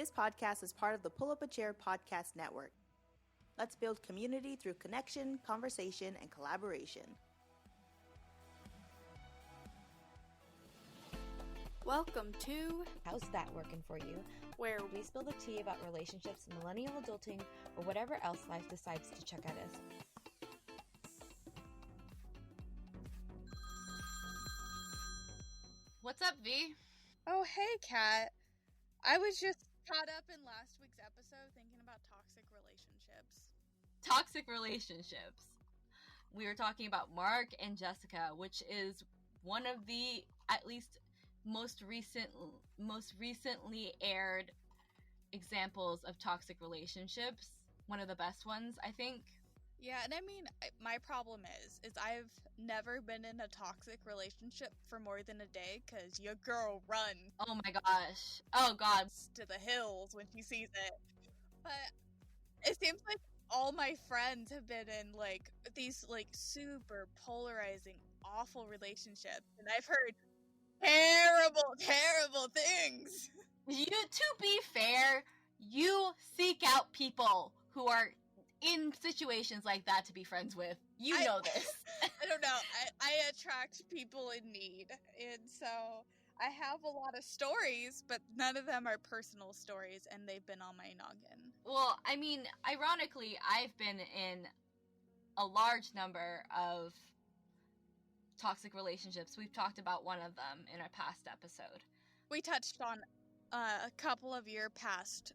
This podcast is part of the Pull Up a Chair podcast network. Let's build community through connection, conversation, and collaboration. Welcome to How's That Working For You? where We spill the tea about relationships, millennial adulting, or whatever else life decides to chuck at us. What's up, V? Oh, hey, Kat. I was just caught up in last week's episode thinking about toxic relationships. Toxic relationships. We were talking about Mark and Jessica, which is one of the, at least most recently aired examples of toxic relationships. One of the best ones, I think. Yeah, and I mean, my problem is I've never been in a toxic relationship for more than a day, because your girl runs Oh my gosh. Oh god. to the hills when she sees it. But it seems like all my friends have been in, like, these, like, super polarizing, awful relationships, and I've heard terrible things. To be fair, you seek out people who are in situations like that to be friends with. You know this. I don't know. I attract people in need, and so I have a lot of stories, but none of them are personal stories, and they've been on my noggin. Well, I mean, ironically, I've been in a large number of toxic relationships. We've talked about one of them in a past episode. We touched on a couple of your past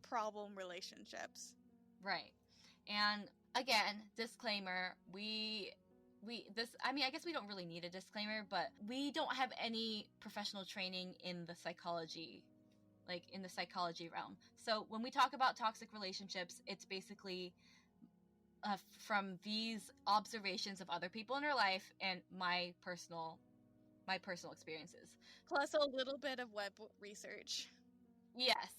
problem relationships. Right. And again, disclaimer, I guess we don't really need a disclaimer, but we don't have any professional training in the psychology realm. So when we talk about toxic relationships, it's basically from these observations of other people in our life and my personal experiences. Plus a little bit of web research. Yes,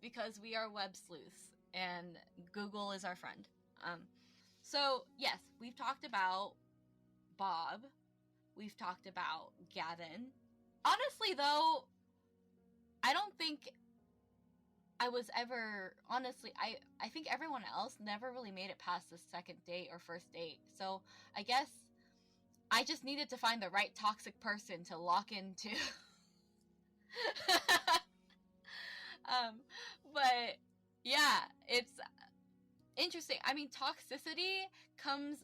because we are web sleuths and Google is our friend. So yes, we've talked about Bob. We've talked about Gavin. Honestly, though, I don't think I was ever, I think everyone else never really made it past the second date or first date. So I guess I just needed to find the right toxic person to lock into. But yeah, it's interesting. I mean, toxicity comes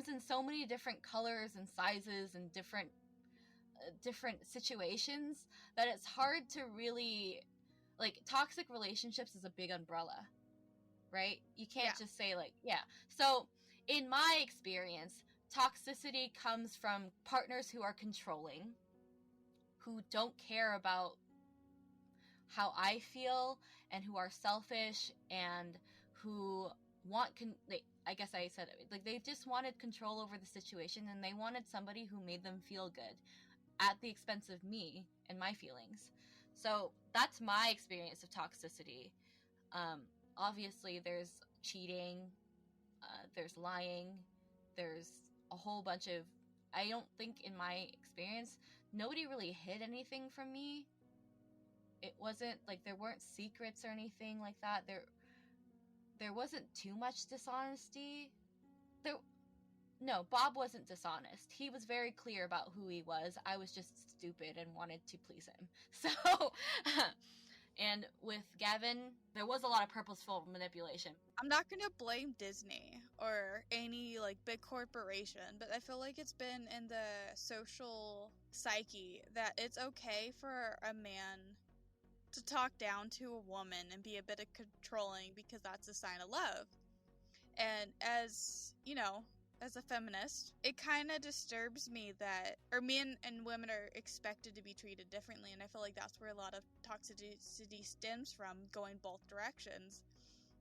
in so many different colors and sizes and different situations that it's hard to really, like, toxic relationships is a big umbrella, right? You can't just say, like, yeah. So in my experience, toxicity comes from partners who are controlling, who don't care about how I feel, and who are selfish, and who want I guess I said it, like, they just wanted control over the situation, and they wanted somebody who made them feel good at the expense of me and my feelings. So that's my experience of toxicity. Obviously there's cheating, there's lying, there's a whole bunch of, I don't think in my experience, nobody really hid anything from me. It wasn't like there weren't secrets or anything like that. There wasn't too much dishonesty. No, Bob wasn't dishonest. He was very clear about who he was. I was just stupid and wanted to please him. So, and with Gavin, there was a lot of purposeful manipulation. I'm not going to blame Disney or any, like, big corporation, but I feel like it's been in the social psyche that it's okay for a man to talk down to a woman and be a bit of controlling because that's a sign of love. And as, you know, as a feminist, it kind of disturbs me that, or men and women are expected to be treated differently, and I feel like that's where a lot of toxicity stems from, going both directions.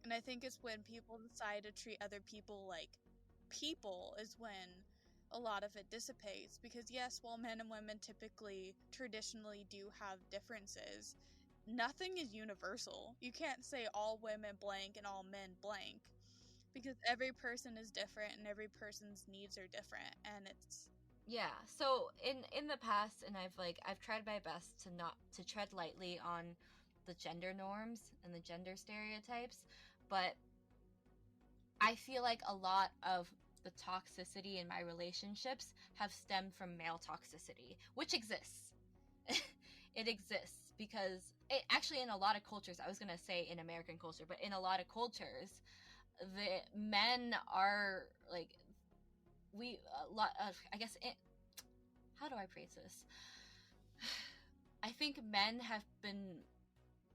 And I think it's when people decide to treat other people like people is when a lot of it dissipates. Because yes, while men and women typically, traditionally do have differences, nothing is universal. You can't say all women blank and all men blank, because every person is different and every person's needs are different, and it's Yeah, so in the past, and I've tried my best to tread lightly on the gender norms and the gender stereotypes, but I feel like a lot of the toxicity in my relationships have stemmed from male toxicity, which exists. It exists because it actually, in a lot of cultures, I was going to say in American culture, but in a lot of cultures, the men are like, I guess, how do I phrase this? I think men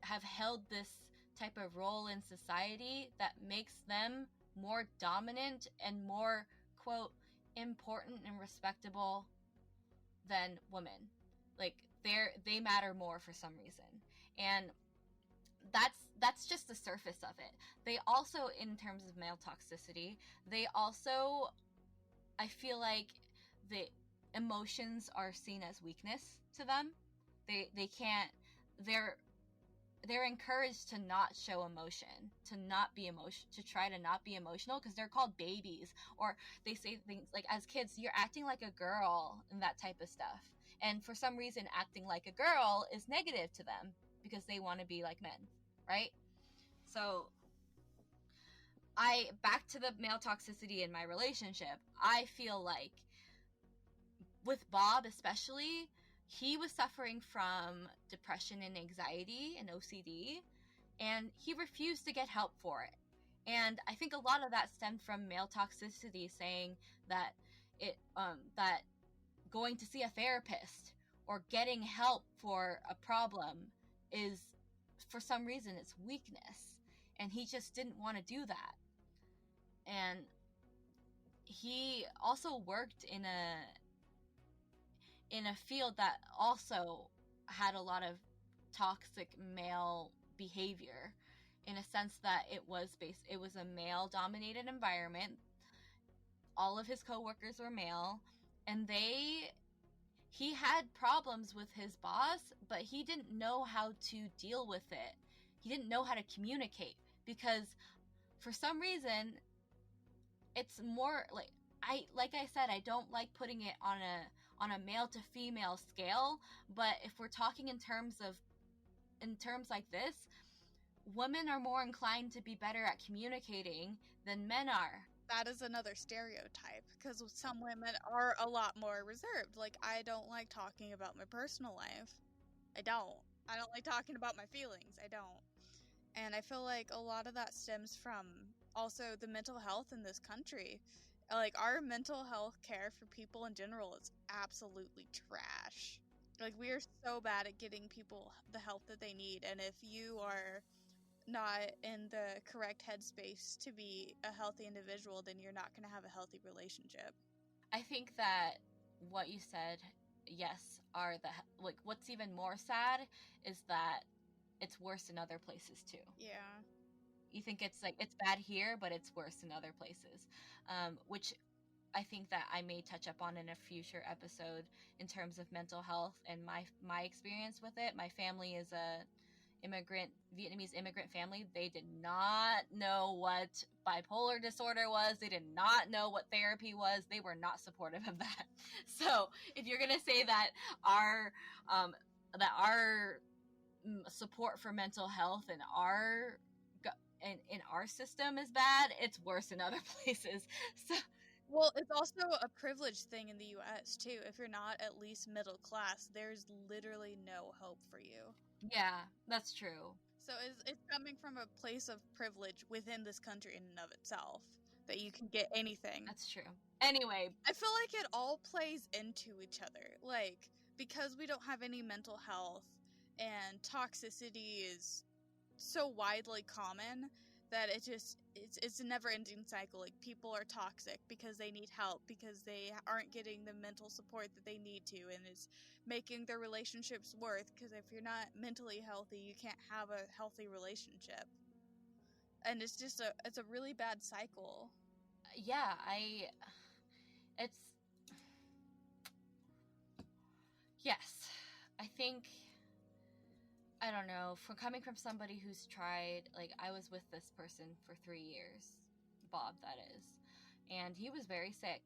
have held this type of role in society that makes them more dominant and more, quote, important and respectable than women. Like, they matter more for some reason. And that's just the surface of it. They also, in terms of male toxicity, they also, I feel like the emotions are seen as weakness to them. They can't, they're encouraged to not show emotion, to try to not be emotional, because they're called babies, or they say things like, as kids, you're acting like a girl, and that type of stuff. And for some reason, acting like a girl is negative to them because they want to be like men, right? So back to the male toxicity in my relationship, I feel like with Bob especially, he was suffering from depression and anxiety and OCD, and he refused to get help for it. And I think a lot of that stemmed from male toxicity, saying that that going to see a therapist or getting help for a problem is, for some reason, it's weakness, and he just didn't want to do that. And he also worked in a field that also had a lot of toxic male behavior, in a sense that it was a male dominated environment. All of his coworkers were male, and he had problems with his boss, but he didn't know how to deal with it. He didn't know how to communicate, because for some reason it's more like I said, I don't like putting it on a male to female scale, but if we're talking in terms like this, women are more inclined to be better at communicating than men are. That is another stereotype, because some women are a lot more reserved. Like, I don't like talking about my personal life. I don't like talking about my feelings. I don't. And I feel like a lot of that stems from also the mental health in this country. Like, our mental health care for people in general is absolutely trash. Like, we are so bad at getting people the help that they need, and if you are not in the correct headspace to be a healthy individual, then you're not going to have a healthy relationship. I think that what you said, yes, what's even more sad is that it's worse in other places too. Yeah. You think it's bad here, but it's worse in other places, which I think that I may touch up on in a future episode in terms of mental health and my experience with it. My family is a Vietnamese immigrant family. They did not know what bipolar disorder was. They did not know what therapy was. They were not supportive of that. So if you're gonna say that our support for mental health and in our system is bad, it's worse in other places. So, well, it's also a privileged thing in the U.S. too. If you're not at least middle class, there's literally no hope for you. Yeah, that's true. So it's coming from a place of privilege within this country in and of itself that you can get anything. That's true. Anyway, I feel like it all plays into each other. Like, because we don't have any mental health and toxicity is so widely common that it's a never-ending cycle. Like, people are toxic because they need help, because they aren't getting the mental support that they need to, and it's making their relationships worse, because if you're not mentally healthy, you can't have a healthy relationship. And it's just it's a really bad cycle. Yeah, yes, I think, I don't know, coming from somebody who's tried, like, I was with this person for 3 years, Bob, that is, and he was very sick.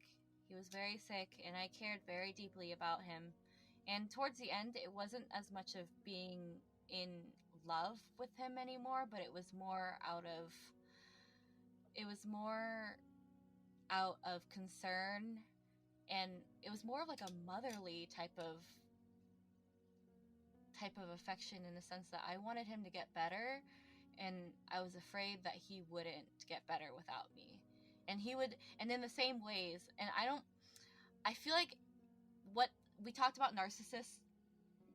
And I cared very deeply about him. And towards the end, it wasn't as much of being in love with him anymore, but it was more out of concern, and it was more of like a motherly type of affection, in the sense that I wanted him to get better, and I was afraid that he wouldn't get better without me. And he would, and in the same ways, and I feel like what we talked about narcissists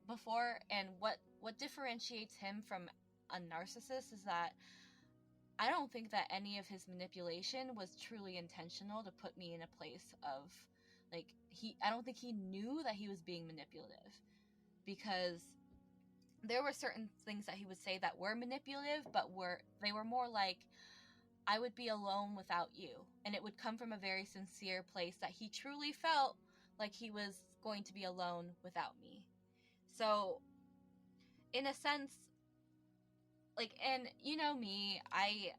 before, and what differentiates him from a narcissist is that I don't think that any of his manipulation was truly intentional to put me in a place of, like, I don't think he knew that he was being manipulative, because there were certain things that he would say that were manipulative, but they were more like, I would be alone without you. And it would come from a very sincere place that he truly felt like he was going to be alone without me. So, in a sense, like, and you know me, I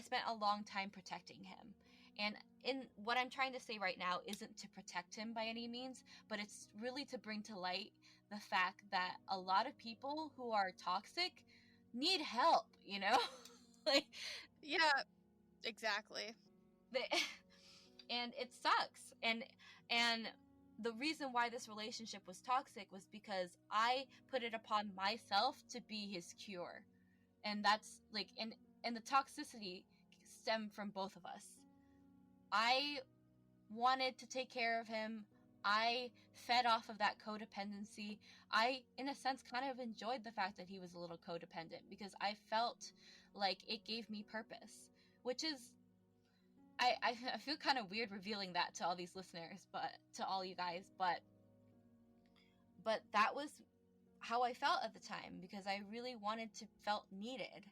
spent a long time protecting him. And in what I'm trying to say right now isn't to protect him by any means, but it's really to bring to light the fact that a lot of people who are toxic need help, you know? Like, yeah, exactly. And it sucks. And the reason why this relationship was toxic was because I put it upon myself to be his cure. And that's like, and the toxicity stemmed from both of us. I wanted to take care of him. I fed off of that codependency. I, in a sense, kind of enjoyed the fact that he was a little codependent, because I felt like it gave me purpose, which is, I feel kind of weird revealing that to all these listeners, but to all you guys, but that was how I felt at the time, because I really felt needed.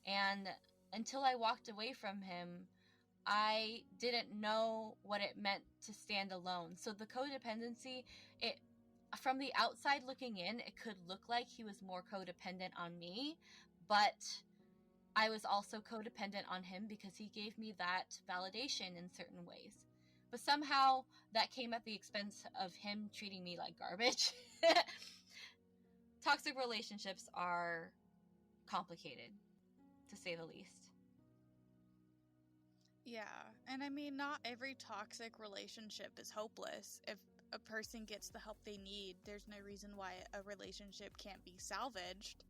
And until I walked away from him, I didn't know what it meant to stand alone. So the codependency, from the outside looking in, it could look like he was more codependent on me, but I was also codependent on him because he gave me that validation in certain ways. But somehow that came at the expense of him treating me like garbage. Toxic relationships are complicated, to say the least. Yeah, and I mean, not every toxic relationship is hopeless. If a person gets the help they need, there's no reason why a relationship can't be salvaged.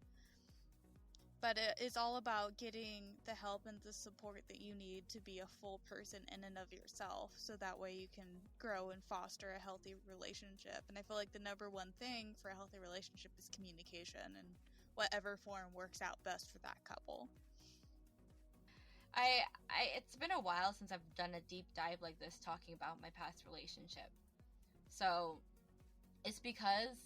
But it is all about getting the help and the support that you need to be a full person in and of yourself, so that way you can grow and foster a healthy relationship. And I feel like the number one thing for a healthy relationship is communication, and whatever form works out best for that couple. It's been a while since I've done a deep dive like this talking about my past relationship. So it's because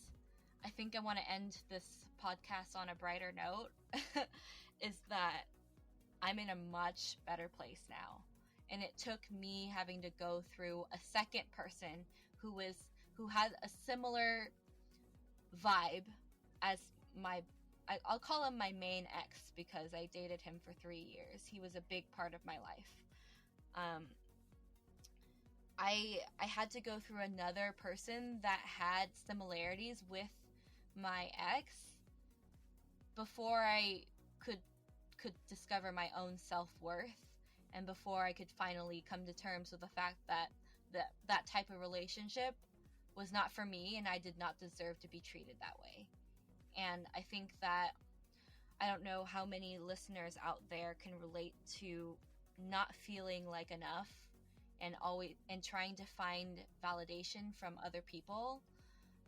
I think I want to end this podcast on a brighter note, is that I'm in a much better place now. And it took me having to go through a second person who has a similar vibe as I'll call him my main ex, because I dated him for 3 years. He was a big part of my life. I had to go through another person that had similarities with my ex before I could discover my own self-worth, and before I could finally come to terms with the fact that that type of relationship was not for me, and I did not deserve to be treated that way. And I think that, I don't know how many listeners out there can relate to not feeling like enough, and trying to find validation from other people.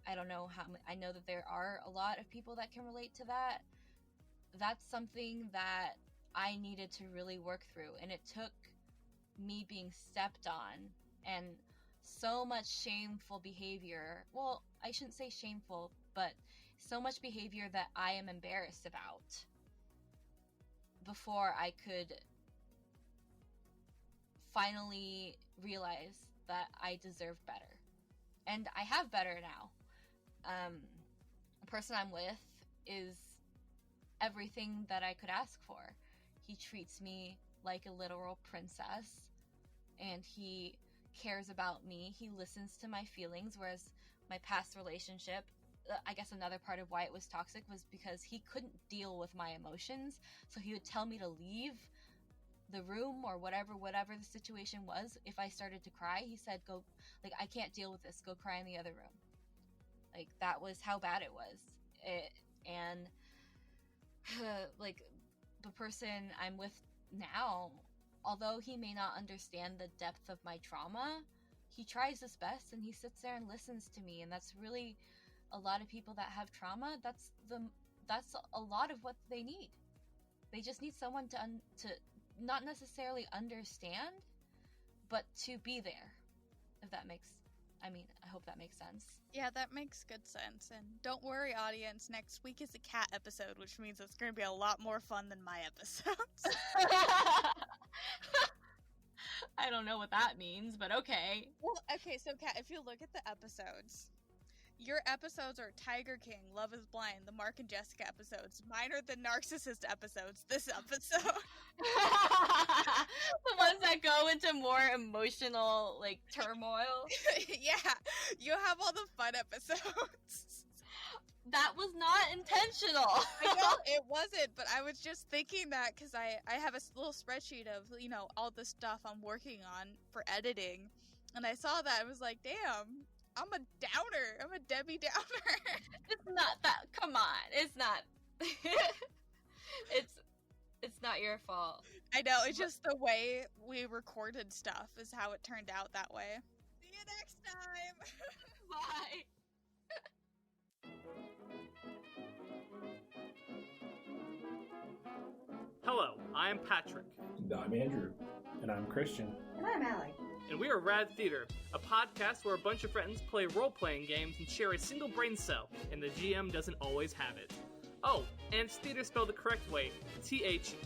I don't know I know that there are a lot of people that can relate to that. That's something that I needed to really work through, and it took me being stepped on and so much shameful behavior. Well, I shouldn't say shameful, but so much behavior that I am embarrassed about, before I could finally realize that I deserve better. And I have better now. The person I'm with is everything that I could ask for. He treats me like a literal princess, and he cares about me. He listens to my feelings, whereas my past relationship, I guess another part of why it was toxic was because he couldn't deal with my emotions, so he would tell me to leave the room or whatever the situation was. If I started to cry, he said, go, like, I can't deal with this, go cry in the other room. Like, that was how bad it was. And like, the person I'm with now, although he may not understand the depth of my trauma, he tries his best and he sits there and listens to me. And that's really, a lot of people that have trauma, that's a lot of what they need. They just need someone to not necessarily understand, but to be there. If that makes, I hope that makes sense. Yeah, that makes good sense. And don't worry, audience, next week is a cat episode, which means it's going to be a lot more fun than my episodes. I don't know what that means, but okay. Well, okay, so Kat, if you look at the episodes, your episodes are Tiger King, Love is Blind, the Mark and Jessica episodes. Mine are the Narcissist episodes, this episode. The ones that go into more emotional, like, turmoil. Yeah, you have all the fun episodes. That was not intentional. I know, it wasn't, but I was just thinking that because I have a little spreadsheet of, all the stuff I'm working on for editing, and I saw that, I was like, damn, I'm a downer. I'm a Debbie Downer. It's not that. Come on. It's not. It's not your fault. I know. It's just the way we recorded stuff is how it turned out that way. See you next time. Bye. Hello, I am Patrick. And I'm Andrew. And I'm Christian. And I'm Alec. And we are Rad Theater, a podcast where a bunch of friends play role-playing games and share a single brain cell, and the GM doesn't always have it. Oh, and it's theater spelled the correct way, Theatre.